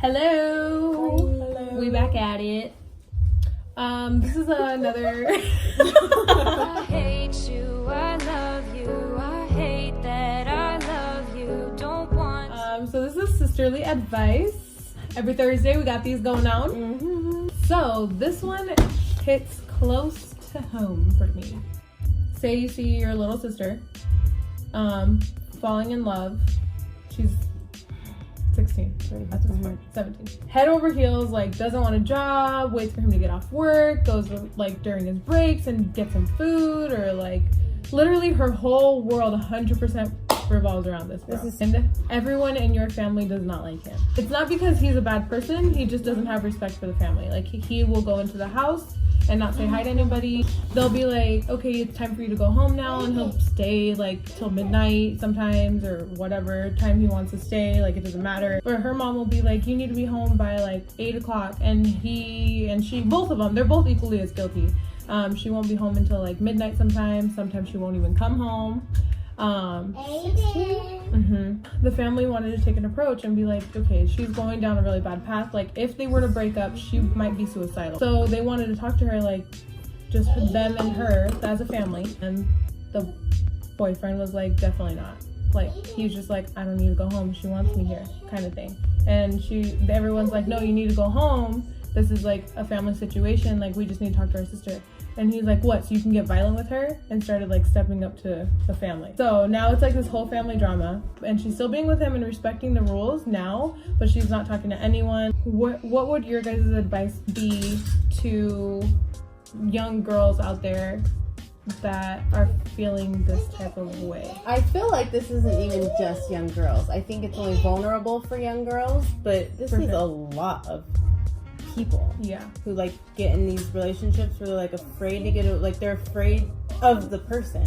Hello. Hello. We back at it. This is another. I hate you, I love you, I hate that I love you, don't want. So this is sisterly advice. Every Thursday we got these going on. Mm-hmm. So this one hits close to home for me. Say you see your little sister, falling in love. She's 16 at this point, 17. Head over heels, like doesn't want a job, waits for him to get off work, goes like during his breaks and gets him food, or like literally her whole world 100% revolves around this girl. And everyone in your family does not like him. It's not because he's a bad person, he just doesn't have respect for the family. Like he will go into the house and not say hi to anybody. They'll be like, okay, it's time for you to go home now, and he'll stay like till midnight sometimes, or whatever time he wants to stay, like it doesn't matter. Or her mom will be like, you need to be home by like 8 o'clock, and he and she, both of them, they're both equally as guilty. She won't be home until like midnight sometimes she won't even come home. The family wanted to take an approach and be like, okay, she's going down a really bad path. Like, if they were to break up, she might be suicidal. So they wanted to talk to her, like, just them and her as a family. And the boyfriend was like, definitely not. Like, he's just like, I don't need to go home. She wants me here, kind of thing. And everyone's like, no, you need to go home. This is like a family situation. Like, we just need to talk to our sister. And he's like, what, so you can get violent with her? And started like stepping up to the family. So now it's like this whole family drama, and she's still being with him and respecting the rules now, but she's not talking to anyone. What would your guys' advice be to young girls out there that are feeling this type of way? I feel like this isn't even just young girls. I think it's only vulnerable for young girls, but this is a lot of people who like get in these relationships where they're like afraid to they're afraid of the person.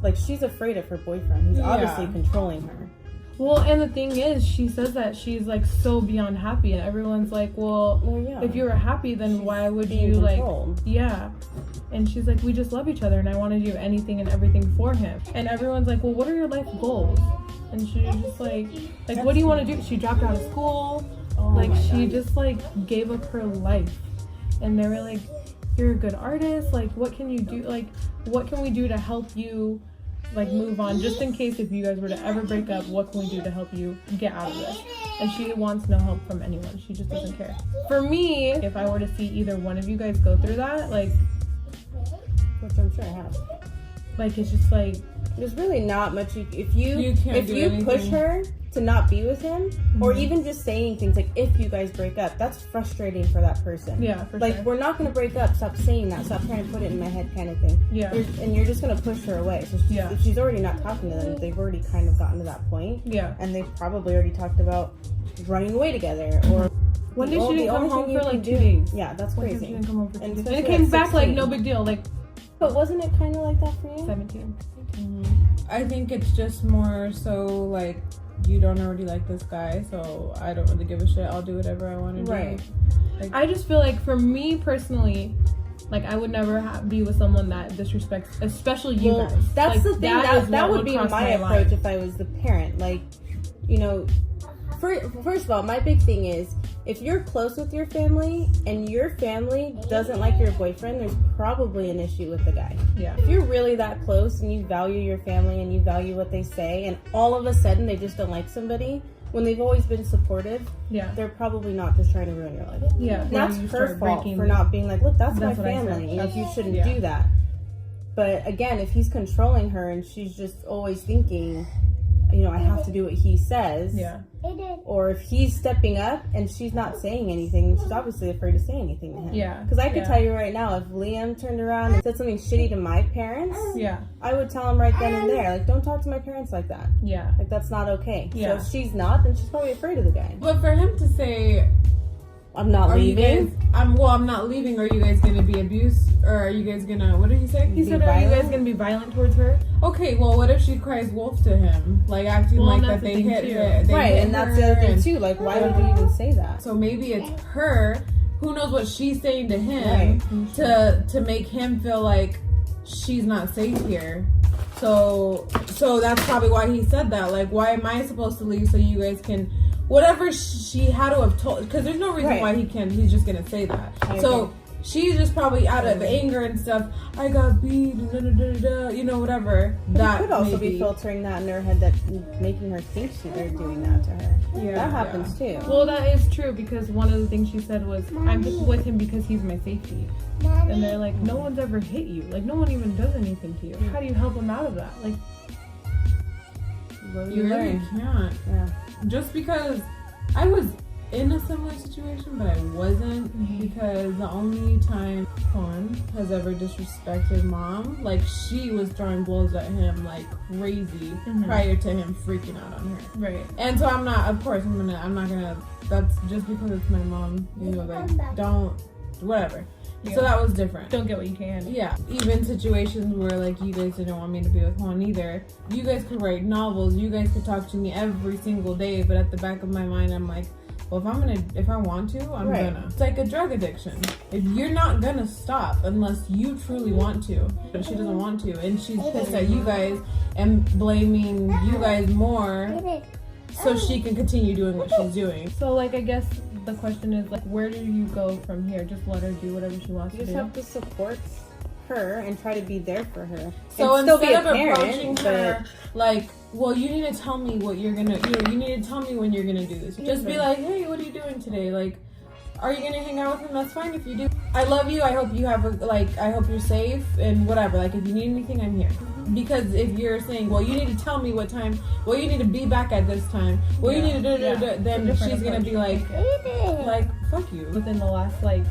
Like, she's afraid of her boyfriend. He's obviously controlling her. Well, and the thing is, she says that she's like so beyond happy, and everyone's like, well if you were happy, then she's why would you controlled. And she's like, we just love each other and I want to do anything and everything for him. And everyone's like, well, what are your life goals? And she's just like what do you want to do? She dropped out of school. She just like gave up her life, and they were like, you're a good artist, like what can you do, like what can we do to help you like move on, just in case if you guys were to ever break up, what can we do to help you get out of this? And she wants no help from anyone. She just doesn't care. For me, if I were to see either one of you guys go through that, like, which I'm sure I have, like it's just like there's really not much if you push her to not be with him, or even just saying things like, if you guys break up, that's frustrating for that person. Yeah, for like, sure. We're not going to break up, stop saying that, stop trying to put it in my head, kind of thing. And you're just going to push her away. So if she's already not talking to them, they've already kind of gotten to that point. And they've probably already talked about running away together, or one day she didn't come home for like 2 days. Yeah, that's crazy. She didn't come home for 2 days. And it came back like no big deal. Like, but wasn't it kind of like that for you? 17. I think it's just more so like, you don't already like this guy, so I don't really give a shit. I'll do whatever I want to do. Right. Like, I just feel like, for me personally, like I would never be with someone that disrespects, especially you guys. That's like, the thing. That would be my approach if I was the parent. Like, you know, first of all, my big thing is, if you're close with your family and your family doesn't like your boyfriend, there's probably an issue with the guy. Yeah. If you're really that close and you value your family and you value what they say, and all of a sudden they just don't like somebody when they've always been supportive, they're probably not just trying to ruin your life. Yeah. And that's her fault for not being like, look, that's my family. You shouldn't do that. But again, if he's controlling her and she's just always thinking, you know, I have to do what he says. Or if he's stepping up and she's not saying anything, she's obviously afraid to say anything to him. Because I could tell you right now, if Liam turned around and said something shitty to my parents, I would tell him right then and there, like, don't talk to my parents like that. Like, that's not okay. So if she's not, then she's probably afraid of the guy. But for him to say, I'm not leaving. I'm not leaving. Are you guys gonna be abused, or are you guys gonna? What did he say? He said, "Are you guys gonna be violent towards her?" Okay, well, what if she cries wolf to him, like acting like that they hit her? Right, and that's the other thing too. Like, why would you even say that? So maybe it's her. Who knows what she's saying to him to make him feel like she's not safe here. So that's probably why he said that. Like, why am I supposed to leave so you guys can whatever she had to have told, because there's no reason why he's just gonna say that. So she's just probably out of anger and stuff. I got beat, you know, whatever. But that could also be filtering that in her head, that making her think they're doing that to her. Yeah, that happens too. Well, that is true, because one of the things she said was, I'm just with him because he's my safety. And they're like, no one's ever hit you. Like, no one even does anything to you. How do you help him out of that? Like, you really can't. Yeah. Just because I was in a similar situation, but I wasn't, because the only time Juan has ever disrespected mom, like, she was throwing blows at him like crazy prior to him freaking out on her. Right. And so I'm not gonna, that's just because it's my mom, you know, like, don't, whatever. Yeah. So that was different. Don't get what you can. Yeah. Even situations where, like, you guys didn't want me to be with Juan either. You guys could write novels. You guys could talk to me every single day. But at the back of my mind, I'm like, well, if I want to, I'm gonna. It's like a drug addiction. If you're not gonna stop unless you truly want to. But she doesn't want to. And she's pissed at you guys and blaming you guys more so she can continue doing what she's doing. So, like, I guess the question is, like, where do you go from here? Just let her do whatever she wants to do? You just have to support her and try to be there for her. So instead of approaching her like, well, you need to tell me what you're gonna, you need to tell me when you're gonna do this. Just be like, hey, what are you doing today? Like, are you gonna hang out with him? That's fine if you do. I love you. I hope you have I hope you're safe and whatever. Like, if you need anything, I'm here. Because if you're saying, well, you need to tell me what time, well, you need to be back at this time, well, you need to then she's gonna be like, fuck you. Within the last, like,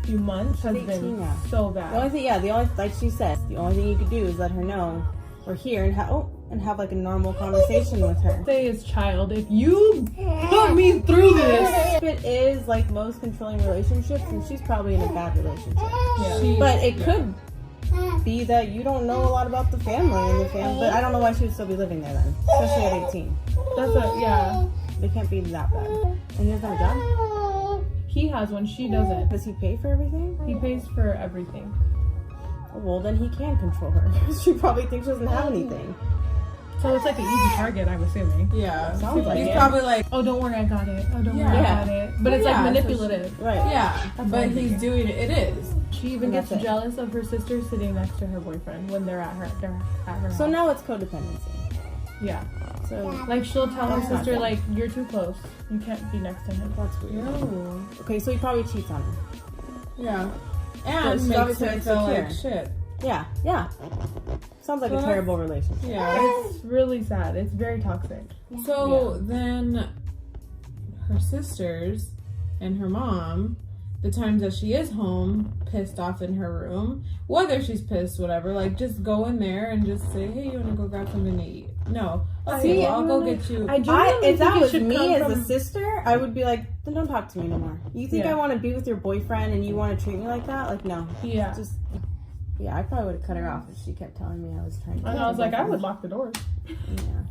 few months has been so bad. The only like she said, the only thing you could do is let her know we're here and have like a normal conversation with her. Say as child, if you put me through this. If it is like most controlling relationships, and she's probably in a bad relationship. Yeah. But it could be that you don't know a lot about the family and the family. But I don't know why she would still be living there then, especially at 18. They can't be that bad. And he doesn't have a job? He has one, she doesn't. Does he pay for everything? He pays for everything. Well, then he can control her. She probably thinks she doesn't have anything. So it's like an easy target, I'm assuming. Yeah. Sounds like he's probably like, oh, don't worry, I got it. Oh, don't worry, I got it. But it's like manipulative. Right. Yeah. But he's doing it. It is. She even gets jealous of her sister sitting next to her boyfriend when they're at her house. So now it's codependency. Yeah. So, like, she'll tell her sister, like, you're too close. You can't be next to him. That's weird. No. Okay, so he probably cheats on her. Yeah. And makes her feel like shit. Yeah. Sounds like a terrible relationship. Yeah. It's really sad. It's very toxic. So then her sisters and her mom, the times that she is home, pissed off in her room, whether she's pissed, whatever, like, just go in there and just say, hey, you want to go grab something to eat? No. Okay, well, I'll go get you. If that was me as a sister, I would be like, then don't talk to me no more. You think I want to be with your boyfriend and you want to treat me like that? Like, no. Yeah. Yeah, I probably would have cut her off if she kept telling me I was trying to. And I was like, I would lock the doors. Yeah.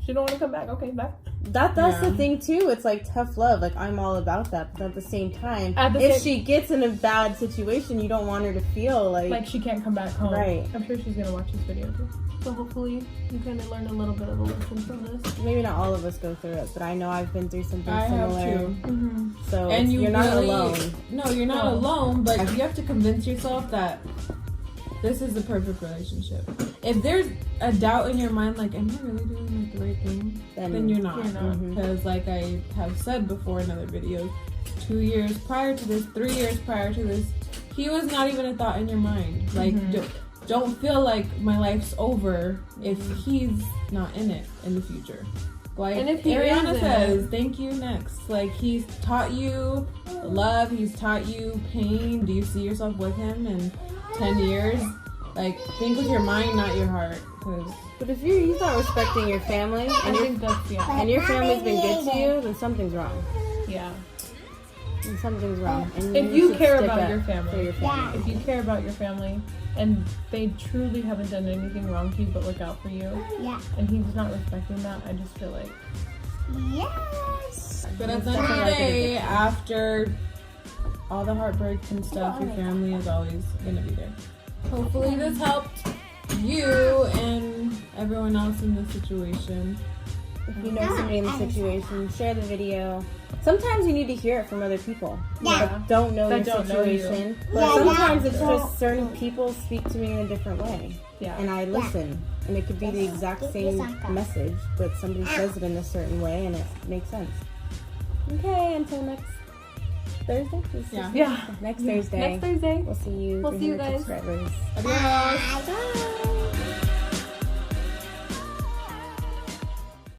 She don't want to come back. Okay, bye. That's the thing too. It's like tough love. Like, I'm all about that. But at the same time, if she gets in a bad situation, you don't want her to feel like she can't come back home. Right. I'm sure she's gonna watch this video too. So hopefully you kind of learn a little bit of a lesson from this. Maybe not all of us go through it, but I know I've been through something similar. Have too. Mm-hmm. So and you're not alone. No, you're not alone. But you have to convince yourself that this is the perfect relationship. If there's a doubt in your mind, like, am I really doing like the right thing? Then you're not. Because like I have said before in other videos, 2 years prior to this, 3 years prior to this, he was not even a thought in your mind. Like, don't feel like my life's over if he's not in it in the future. Like, and if Ariana says, thank you, next. Like, he's taught you love, he's taught you pain. Do you see yourself with him in 10 years? Like, think with your mind, not your heart. But if he's not respecting your family and your family's been good to you, then something's wrong. Yeah. And something's wrong. And if you care about your family, if you care about your family and they truly haven't done anything wrong to you but look out for you, and he's not respecting that, I just feel like But at the end of the day, after all the heartbreak and stuff, your family is always gonna be there. Hopefully this helped you and everyone else in this situation. If you know somebody in the situation, share the video. Sometimes you need to hear it from other people that don't know your situation. But sometimes it's just certain people speak to me in a different way. Yeah. And I listen. And it could be the exact same message, but somebody says it in a certain way and it makes sense. Okay, until next Thursday? Next Thursday. Next Thursday. We'll see you. We'll see you guys. Subscribers. Adios. Bye.